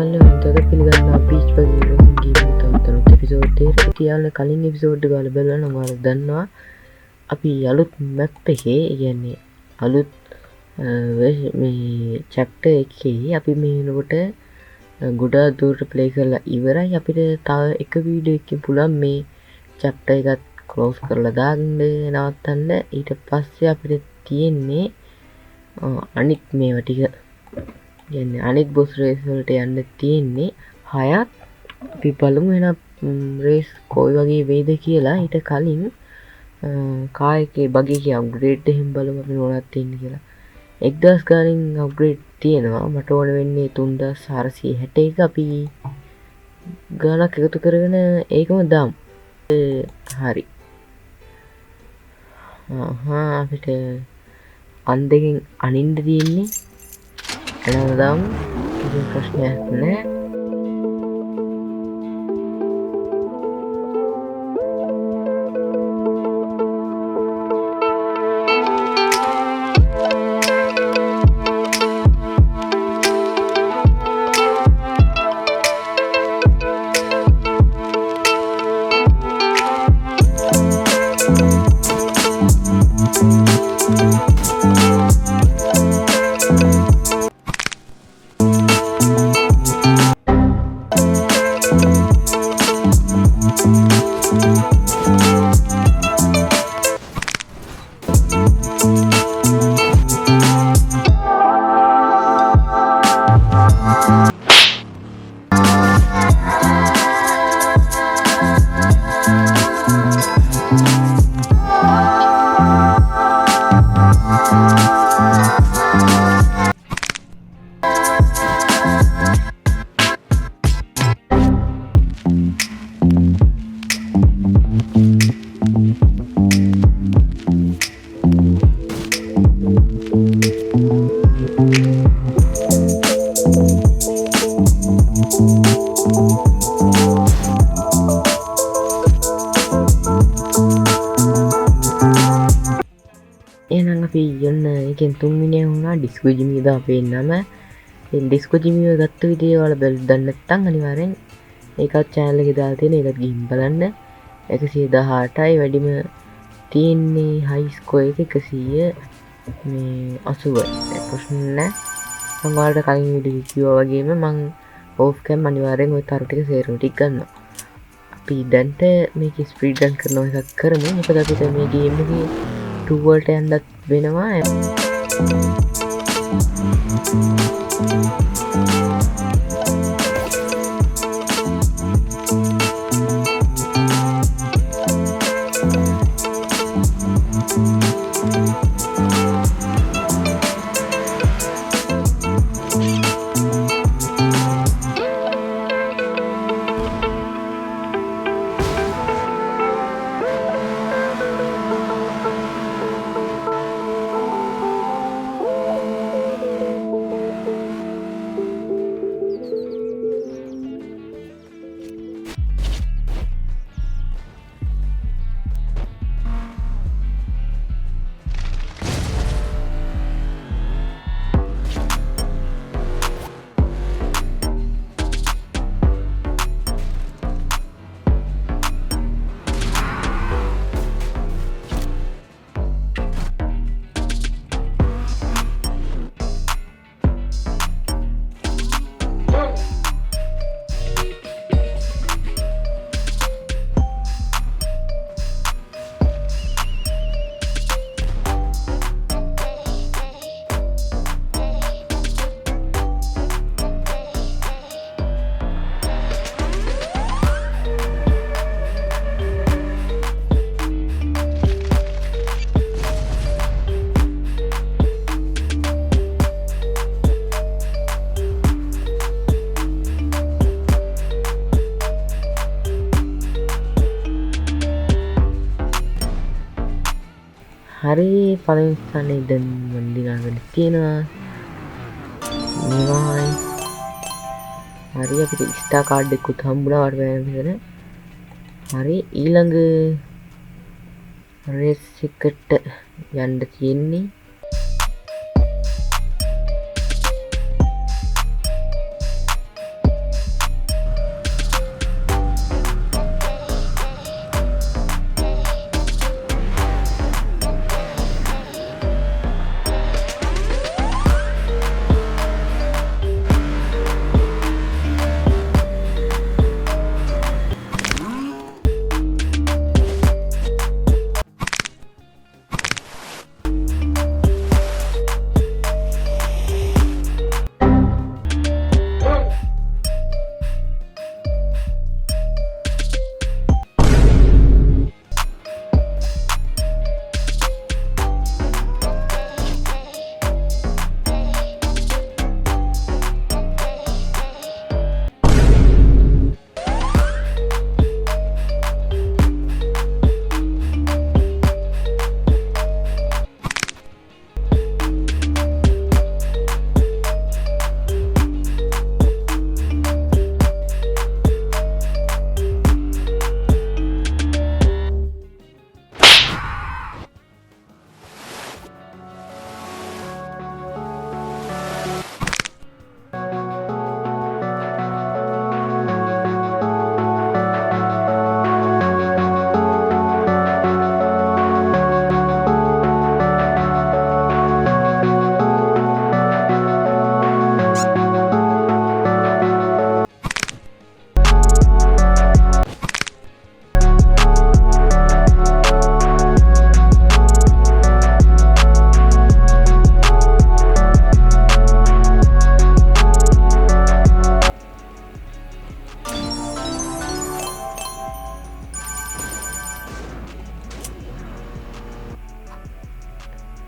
තද පිළිගන්නවා බීච් වගේ රේසින් ගේම් එක තවත් එපිසෝඩ් එකකට. ඉතින් කලින් එපිසෝඩ් එක ගාලා බලලා නම් ඔයාලා දන්නවා අපි අලුත් මැප් එකේ කියන්නේ අලුත් මේ චැප්ටර් එකේ අපි මේ වෙනකොට ගොඩාක් දුරට ප්ලේ කරලා ඉවරයි. අපිට තව එක වීඩියෝ එකකින් පුළුවන් මේ චැප්ටර් එකත් ක්ලෝස් කරලා දාන්න නවත්තන්න. ඊට පස්සේ අපිට තියෙන්නේ අනිත් මේවා ටික කියන්නේ අනිත් බොස් රේස් වලට යන්න තියෙන්නේ 6ක්. අපි බලමු එන රේස් කොයි වගේ වෙයිද කියලා. ඊට කලින් කාර් එකේ බග් එකේ අප්ග්‍රේඩ් එහෙම බලමු අපි මොනවද තියෙන්නේ කියලා. 1000 ගානින් අප්ග්‍රේඩ් තියෙනවා. මට ඕන වෙන්නේ 3461. අපි ගානක් එකතු කරගෙන ඒකම දාමු. හරි. අපිට අන් දෙකෙන් අනින්න තියෙන්නේ එනදාම් කිසි ප්‍රශ්නයක් නෑ. එහෙනම් අපි යන්න එකෙන් තුන්වෙනිය වුණා ඩිස්කෝ ජිමි දා අපේ නම. ඉතින් ඩිස්කෝ ජිමි ගත්ත විදිය ඔයාලා බලන්න නැත්නම් අනිවාර්යෙන් ඒකත් channel එකේ දාලා තියෙන ඒකත් ගිහින් බලන්න. 118යි වැඩිම තියෙන්නේ high score එක 100 මේ 80යි. ප්‍රශ්න නැහැ. මම ඔයාලට කලින් වීඩියෝ කිව්වා වගේම මම off cam අනිවාර්යෙන් ওই තරු ටික සේරම ටික ගන්නවා. අපි දැන්ට මේක ස්පීඩ් රන් කරන එකක් කරමු. මොකද අපිට මේ ගේම් එකේ 2 වලට යන්නත් වෙනවා. හරි පළවෙනි ස්ථානයේ දැන් මම දිනාගෙන තියෙනවා. මේවායි. හරි අපිට ස්ටාර් කාඩ් එකකුත් හම්බුණා වට වෙන. හරි ඊළඟ රේස් එකට යන්න තියෙන්නේ.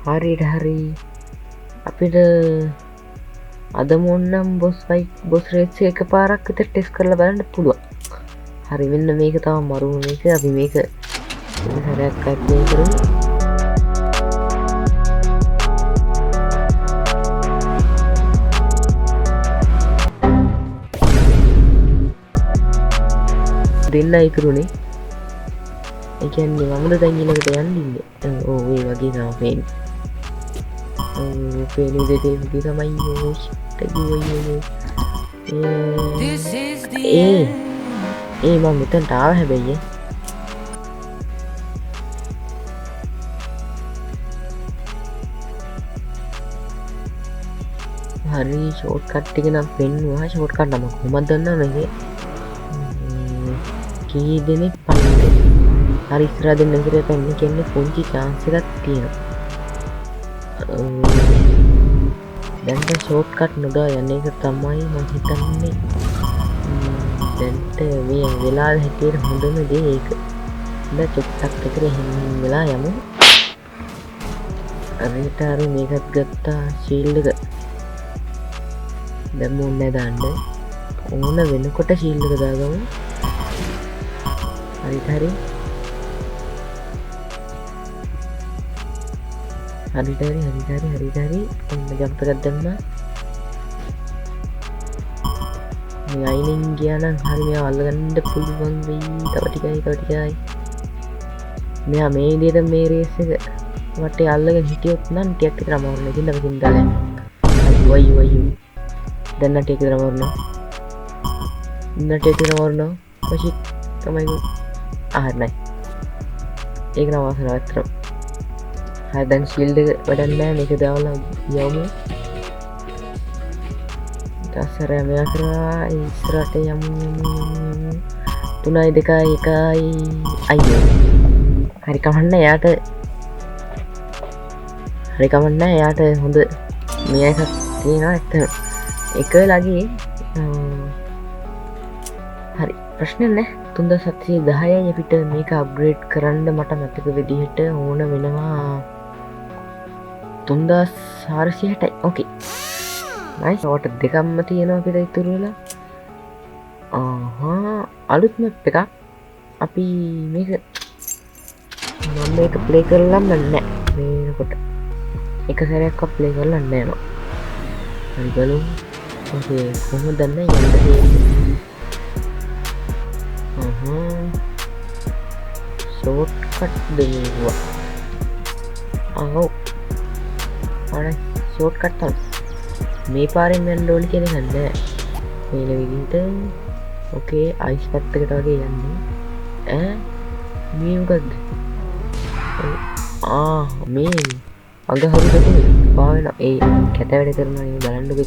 හරි අපිට අද මොන්නම් බොස් රේස් එක පාරක් විතර ටෙස්ට් කරලා බලන්න පුළුවන්. හරි මෙන්න මේක තමයි මරුම මේක. අපි මේක සැරයක් ප්ලේ කරමු. දෙන්න ඉතුරුනේ. ඒ කියන්නේ මමද දැන් ඊළඟට යන්නේ. ඔව් ඒ වගේ තමයි පේන්නේ. පේන්නේ දෙකේ තමයි මම මෙතනට ආව හැබැයි හරි ෂෝට් කට් එක නම් පෙන්නුවා. ෂෝට් කට් නම කොහොමද දන්නවද කී දෙනෙක් පන්නේ. හරි ඉස්සරහ දෙන්න ඉස්සරහ පෙන්නේ කියන්නේ පුංචි chance එකක් තියෙනවා. දැන්ට ෂෝට් කට් නොදා යන එක තමයි මම හිතන්නේ. දැන්ට මේ වෙලාව හැටියට හොඳම දේ ඒක. දැන් චුට්ටක් විතර හිමින් වෙලා යමු. හරි මේකත් ගත්තා ෂීල්ඩ් එක. දැන් මොන්නේ දාන්න ඕන වෙනකොට ෂීල්ඩ් එක දාගමු. හරි ඔන්න ජම්ප් එකක් දැම්මා. මේ අයිනින් ගියා නම් හරි මෙයා අල්ලගන්න පුළුවන් වෙයි. තව ටිකයි. මෙයා මේ විදිහට මේ රේස් එක වටේ අල්ලගෙන හිටියොත් නම් ටිකක් විතර අමාරු නේ. දින්න මෙතන දාලා. අයියෝ. දැන් නම් ටිකක් විතර අමාරු නෝ. පස්සේ තමයි හරි ඒක නම් වාසනාවක් විතර. හරි දැන් ෂීල්ඩ් එක වැඩක් නැහැ. මේක දාලා යමු. ඊටසර මෙයා කරා ඉස්සරහට යමු. 3 2 1 අයියෝ. හරි කමන්නේ එයාට හොඳ මේ එකක් තියෙනවා ඇත්තට. එක වෙලාගේ හරි ප්‍රශ්න නැහැ. 3710යි අපිට මේක අප්ග්‍රේඩ් කරන්න මට මතක විදිහට ඕන වෙනවා 3460යි. ඕකේ නයිස්. ඔට දෙකක්ම තියෙනවා අපිට ඉතුරු වෙලා. අලුත් මැප් එකක්. අපි මේක ප්ලේ කරලම නැහැ. මේකට එක සැරයක් ප්ලේ කරලා නැහැ නෝ. හරි බලමු. ඕකේ කොහොමද දන්නේ යන්න තියෙන්නේ. ෂෝට් කට් දෙනවා. අනේ ෂෝට් කට් තමයි. මේ පාරෙන් යන්න ඕනේ කියන එක නෑ. මේ විදිහට ඕකේ අයිස් පැත්තකට වගේ යන්නේ. මේ මොකද්ද? මේ අඟහරු දෙක පාවෙන ඒ කැත වැඩ කරනවා නේ බලන්නකො.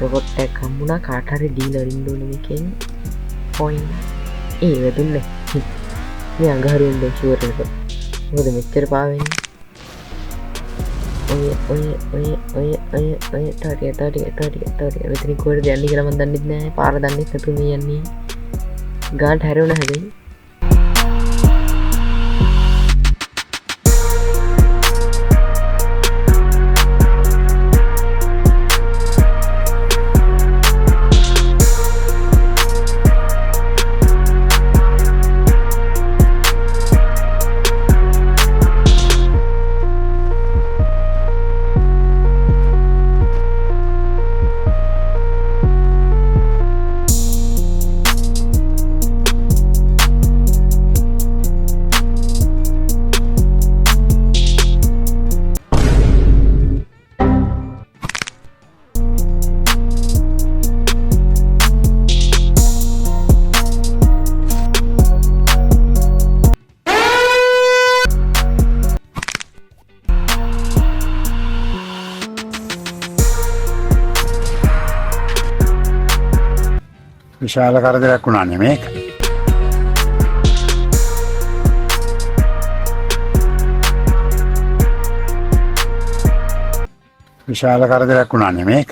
රොබොට් එකක් හම්බුණා. කාට හරි ඩීලර් ඉන්න ඕනේ මේකෙන්. පොයින්ට් වැදුන්නේ. මේ අඟහරු ඉන්න ෂුවර් එක. මොකද මෙච්චර පාවෙන්නේ. ඔය තාටිය මෙතනින් කොහෙද යන්නේ කියලා මම දන්නෙත් නෑ. පාර දන්නෙත් නැතුව මේ යන්නේ. ගානට හැරෙවුණා හැබැයි. විශාල කරදරයක් වුණානේ මේක. විශාල කරදරයක් වුණානේ මේක.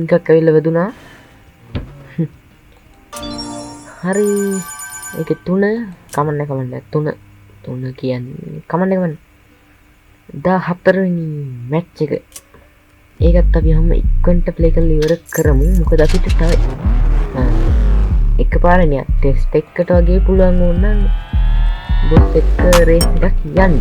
එකක් ඇවිල්ලා වැදුනා. හරි ඒකේ 3 කමන්න 3 කියන්නේ කමන්න 14 වෙනි මැච් එක. ඒකත් අපි හැම ඉක්මනට ප්ලේ කරලා ඉවර කරමු. මොකද අපිට තව එකපාරේ නිය ටෙස්ට් එකකට වගේ පුළුවන් වුණා නම් බොස් එක රේස් එකක් යන්න.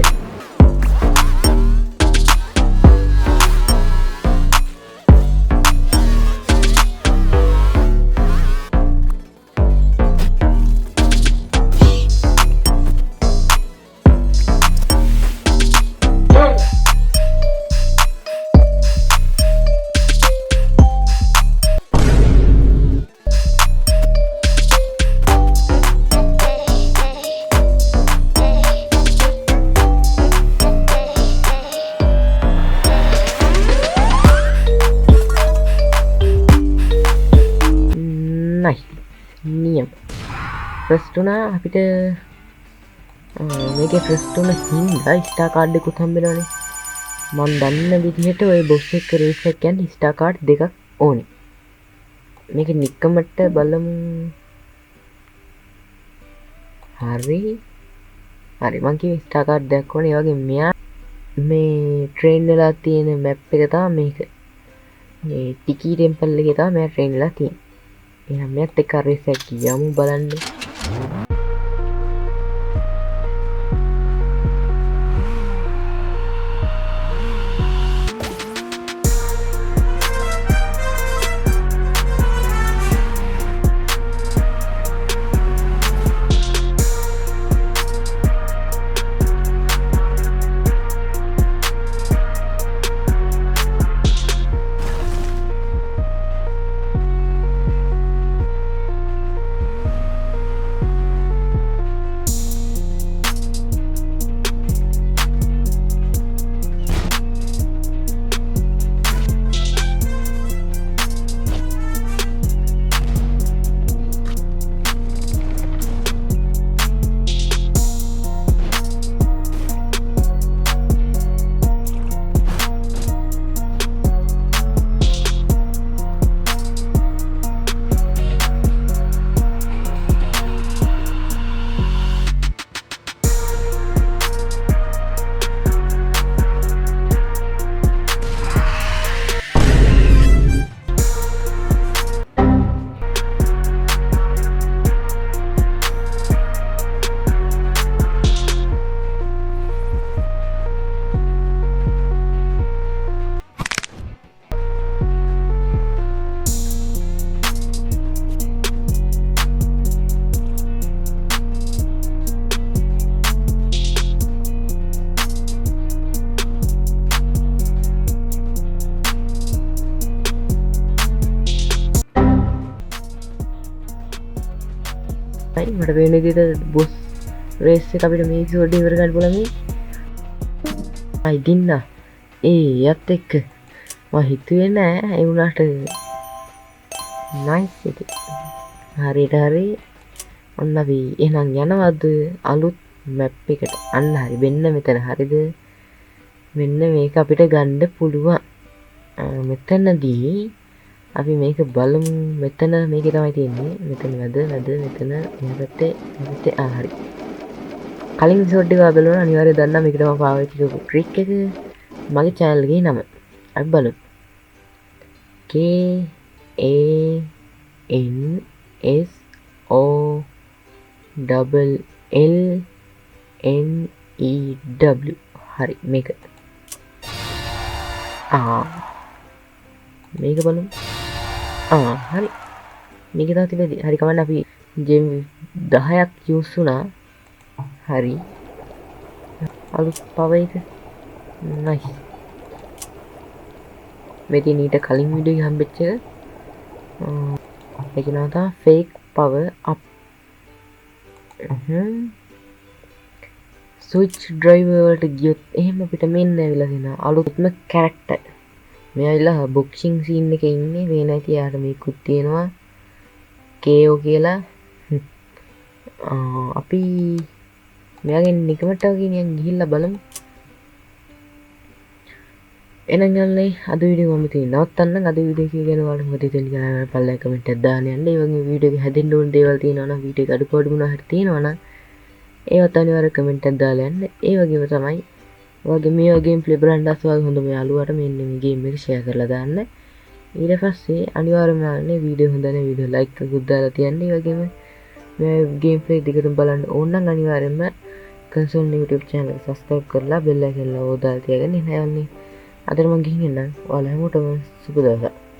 නියම ෆස්ට් වුණා අපිට මේකේ ෆස්ට් වුණ හින්දා ස්ටාර් කාඩ් එකකුත් හම්බෙනවනේ. මම දන්න විදිහට ওই බොස් එක රේස් එක කියන්නේ ස්ටාර් කාඩ් දෙකක් ඕනේ. මේක නික්කමට බලමු. හරි මං කිව්වේ ස්ටාර් කාඩ් දෙකක් ඕනේ. ඒ වගේ මෙයා මේ ට්‍රේන් වෙලා තියෙන මැප් එක තමයි මේක. මේ ටිකී ටෙම්පල් එකේ තමයි මෙයා ට්‍රේන් වෙලා තියෙන්නේ. එහෙනම් මෙයාත් එක්ක රේස් එකක් යමු බලන්න. මට වෙන විදිහට බොස් රේස් එක අපිට මේ එපිසෝඩ් එක ඉවර කරන්න පුළුවන් මේ. ඉතින් යත් එක්ක මම හිතුවේ නෑ ඒ වුණාට නයිස් එක. හරියට හරි ඔන්න අපි එහෙනම් යනවද අලුත් මැප් එකට. අන්න හරි මෙන්න මෙතන හරිද. මෙන්න මේක අපිට ගන්න පුළුවන්. මෙතනදී අපි මේක බලමු. මෙතන මේකේ තමයි තියෙන්නේ. මෙතන වැද මෙතන මෙතේ හරි. කලින් එපිසෝඩ් එක බලනවා අනිවාර්යයෙන් දන්නා මේක තමයි පාවිච්චි කරපු ට්‍රික් එක. මගේ channel එකේ නම. අපි බලමු. KANSOLLNEW හරි මේක. මේක බලමු. හරි මේක තමයි තිබෙන්නේ. හරි කවන්න අපි ජෙම් 10ක් යූස් වුණා. හරි අලුත් පව එක නයිස්. මේ තියෙන ඊට කලින් වීඩියෝ එක හම්බෙච්ච එක. ඒක නම තමයි fake power up. Switch driver වලට ගියොත් එහෙම අපිට මෙන්න ඇවිල්ලා දෙනවා අලුත්ම කැරක්ටර්. මේ ඇවිල්ලා බොක්සිං සීන් එකේ ඉන්නේ. වේ නැති යාට මේකුත් තියෙනවා KO කියලා. අපි මෙයාගෙන් නිකමට වගේ නිකන් ගිහිල්ලා බලමු. එනගල්න්නේ අද විඩියෝ මම ඉතින් නවත්තන්න. අද වීඩියෝ එක ගැන ඔයාලට මොකද හිතෙන්නේ කියලා පල්ලෙහා කමෙන්ට් එකක් දාන්න යන්න. ඒ වගේම වීඩියෝ එක හැදෙන්න ඕන දේවල් තියෙනවා නම් වීඩියෝ එක අඩුපාඩු මොනවා හරි තියෙනවා නම් ඒවත් අනිවාර්යයෙන් කමෙන්ට් එකක් දාලා යන්න. ඒ වගේම තමයි ඔයාගේ මේ වගේ ගේම් ප්ලේ බ්‍රැන්ඩ්ස් වගේ හොඳම යාළුවාට මෙන්න මේ ගේම් එක ෂෙයා කරලා දාන්න. ඊට පස්සේ අනිවාර්යයෙන්ම මේ වීඩියෝ හොඳ නම් වීඩියෝ ලයික් එකකුත් දාලා තියන්න. ඒ වගේම මේ ගේම් ප්ලේ දිගටම බලන්න ඕන නම් අනිවාර්යයෙන්ම කන්සෝල් YouTube channel එක subscribe කරලා bell icon එක ඕදාලා තියාගන්න. එහෙනම් අදට මම ගිහින් එන්නම්. ඔයාලා හැමෝටම සුබ දවසක්.